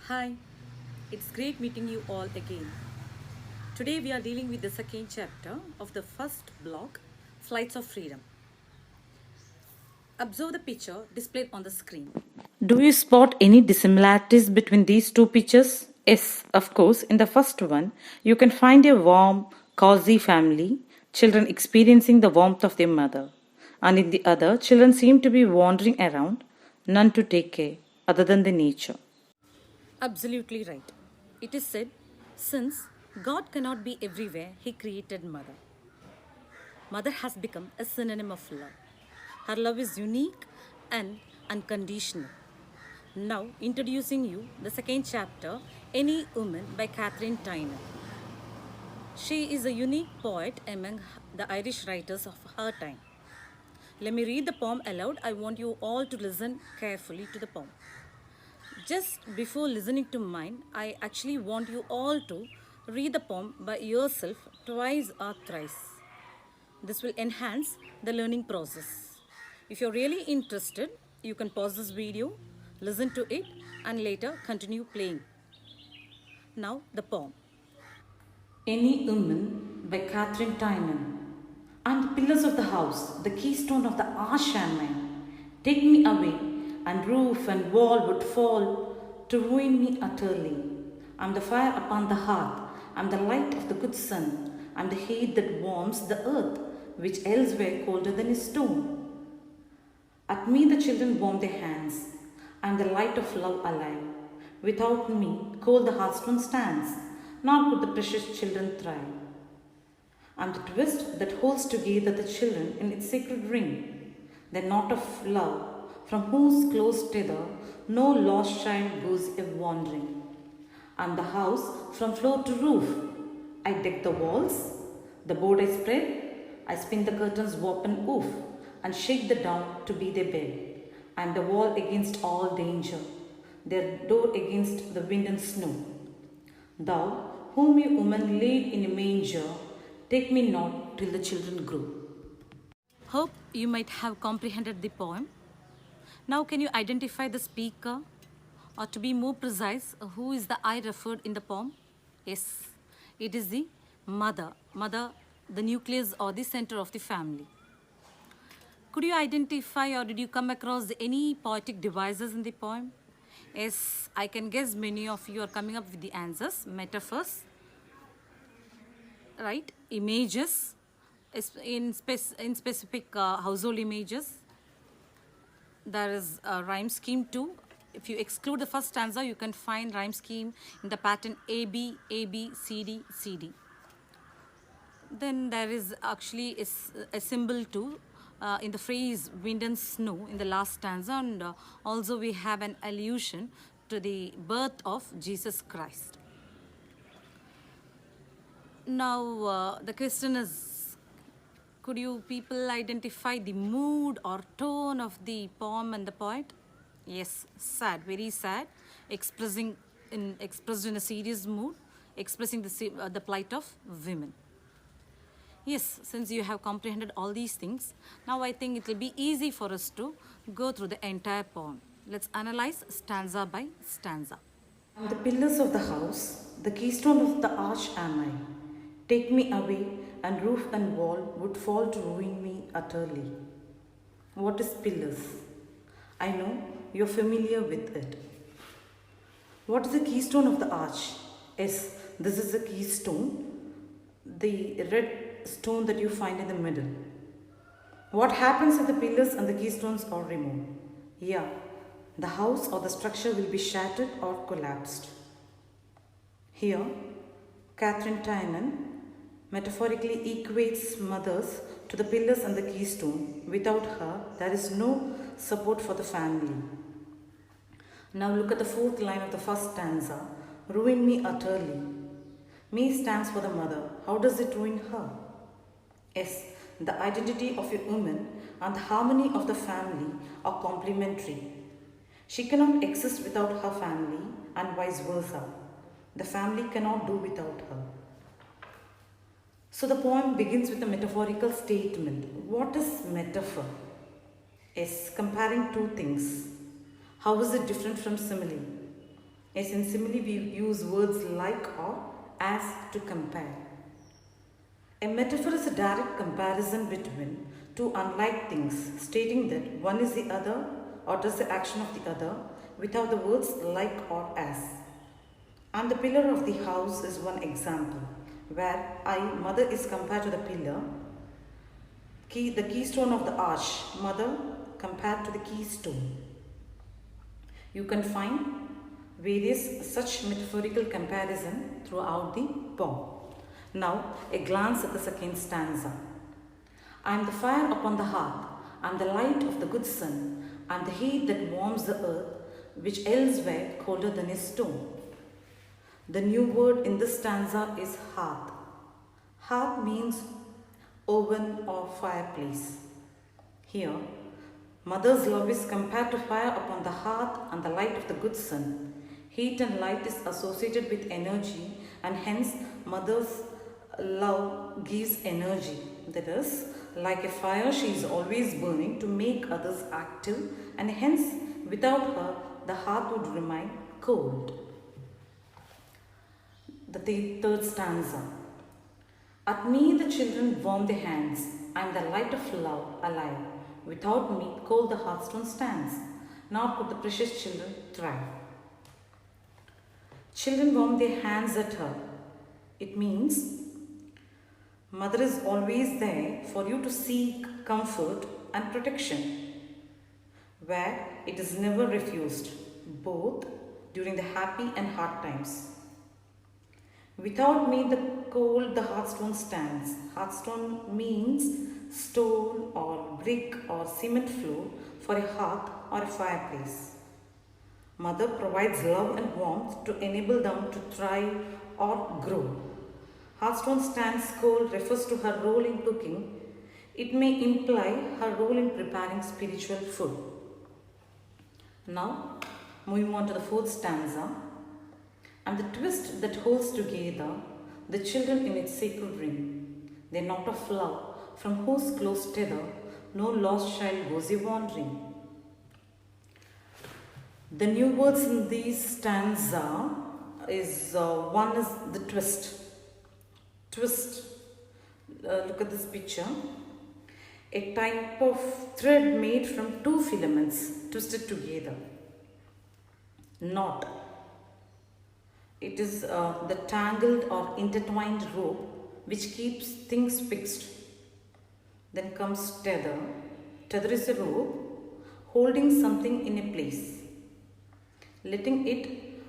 Hi, it's great meeting you all again. Today we are dealing with the second chapter of the first block, Flights of Freedom. Observe the picture displayed on the screen. Do you spot any dissimilarities between these two pictures? Yes, of course. In the first one, you can find a warm, cozy family, children experiencing the warmth of their mother. And in the other, children seem to be wandering around, none to take care, other than the nature. Absolutely right. It is said, since God cannot be everywhere, He created Mother. Mother has become a synonym of love. Her love is unique and unconditional. Now, introducing you the second chapter, Any Woman by Catherine Tyner. She is a unique poet among the Irish writers of her time. Let me read the poem aloud. I want you all to listen carefully to the poem. Just before listening to mine, I actually want you all to read the poem by yourself twice or thrice. This will enhance the learning process. If you're really interested, you can pause this video, listen to it, and later continue playing. Now, the poem. Any Woman by Catherine Tynan. I'm the pillars of the house, the keystone of the arch am I. Take me away, and roof and wall would fall to ruin me utterly. I'm the fire upon the hearth, I'm the light of the good sun, I'm the heat that warms the earth, which elsewhere colder than a stone. At me the children warm their hands, I'm the light of love alive. Without me, cold the hearthstone stands, nor could the precious children thrive. I'm the twist that holds together the children in its sacred ring, the knot of love from whose close tether no lost child goes a wandering. I'm the house from floor to roof. I deck the walls, the board I spread, I spin the curtains warp and woof, and shake the down to be their bed. I'm the wall against all danger, their door against the wind and snow. Thou, whom a woman laid in a manger, take me not till the children grow. Hope you might have comprehended the poem. Now, can you identify the speaker? Or to be more precise, who is the I referred in the poem? Yes, it is the mother. Mother, the nucleus or the center of the family. Could you identify or did you come across any poetic devices in the poem? Yes, I can guess many of you are coming up with the answers, metaphors, right? Images, in specific household images. There is a rhyme scheme too. If you exclude the first stanza, you can find rhyme scheme in the pattern A, B, C, D, C, D. Then there is actually a symbol too in the phrase wind and snow in the last stanza, and also we have an allusion to the birth of Jesus Christ. Now, the question is, could you people identify the mood or tone of the poem and the poet? Yes, sad, very sad, expressed in a serious mood, expressing the plight of women. Yes, since you have comprehended all these things, now I think it will be easy for us to go through the entire poem. Let's analyze stanza by stanza. I'm the pillars of the house, the keystone of the arch am I. Take me away, and roof and wall would fall to ruin me utterly. What is pillars? I know you're familiar with it. What is the keystone of the arch? Yes, this is the keystone, the red stone that you find in the middle. What happens if the pillars and the keystones are removed? Yeah, the house or the structure will be shattered or collapsed. Here, Catherine Tynan metaphorically equates mothers to the pillars and the keystone. Without her, there is no support for the family. Now look at the fourth line of the first stanza. Ruin me utterly. Me stands for the mother. How does it ruin her? Yes, the identity of a woman and the harmony of the family are complementary. She cannot exist without her family and vice versa. The family cannot do without her. So the poem begins with a metaphorical statement. What is metaphor? Yes, comparing two things. How is it different from simile? Yes, in simile we use words like or as to compare. A metaphor is a direct comparison between two unlike things, stating that one is the other or does the action of the other without the words like or as. And the pillar of the house is one example, where I, mother, is compared to the pillar, the keystone of the arch, mother, compared to the keystone. You can find various such metaphorical comparison throughout the poem. Now, a glance at the second stanza. I am the fire upon the hearth, I am the light of the good sun, I am the heat that warms the earth, which elsewhere colder than a stone. The new word in this stanza is hearth. Hearth means oven or fireplace. Here, mother's love is compared to fire upon the hearth and the light of the good sun. Heat and light is associated with energy, and hence mother's love gives energy. That is, like a fire, she is always burning to make others active, and hence without her the hearth would remain cold. The third stanza. At me the children warm their hands, I am the light of love alive. Without me cold the hearthstone stands, nor could the precious children thrive. Children warm their hands at her. It means mother is always there for you to seek comfort and protection, where it is never refused, both during the happy and hard times. Without me the cold the hearthstone stands. Hearthstone means stone or brick or cement floor for a hearth or a fireplace. Mother provides love and warmth to enable them to thrive or grow. Hearthstone stands cold refers to her role in cooking. It may imply her role in preparing spiritual food. Now, moving on to the fourth stanza. And the twist that holds together the children in its sacred ring, the knot of love from whose close tether no lost child goes a wandering. The new words in these stanza is one is the twist. Twist. Look at this picture. A type of thread made from two filaments twisted together. Knot. It is the tangled or intertwined rope which keeps things fixed. Then comes tether. Tether is a rope holding something in a place, letting it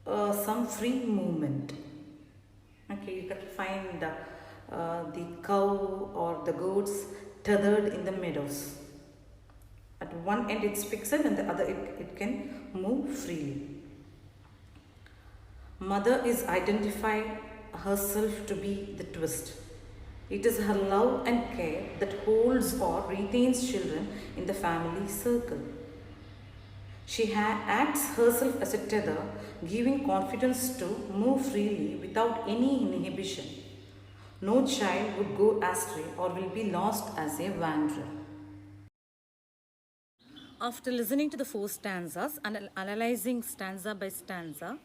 some free movement. Okay, you can find the cow or the goats tethered in the meadows. At one end it's fixed and the other it can move freely. Mother is identified herself to be the twist. It is her love and care that holds or retains children in the family circle. She acts herself as a tether, giving confidence to move freely without any inhibition. No child would go astray or will be lost as a wanderer. After listening to the four stanzas and analyzing stanza by stanza,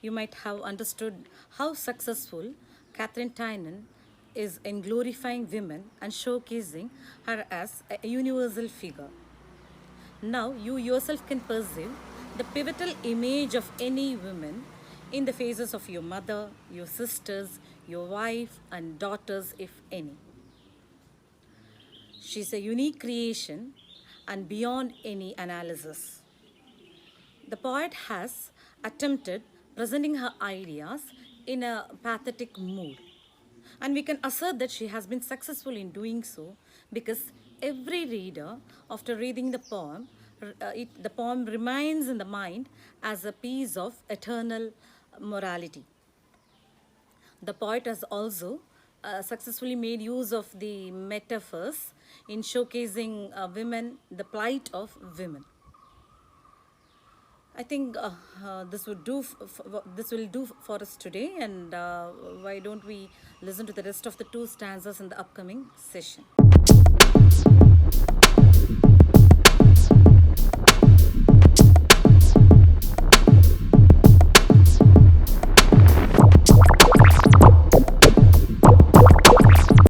you might have understood how successful Catherine Tynan is in glorifying women and showcasing her as a universal figure. Now you yourself can perceive the pivotal image of any woman in the faces of your mother, your sisters, your wife and daughters, if any. She's a unique creation and beyond any analysis. The poet has attempted presenting her ideas in a pathetic mood. And we can assert that she has been successful in doing so because every reader, after reading the poem, the poem remains in the mind as a piece of eternal morality. The poet has also successfully made use of the metaphors in showcasing women, the plight of women. I think this will do for us today, and why don't we listen to the rest of the two stanzas in the upcoming session.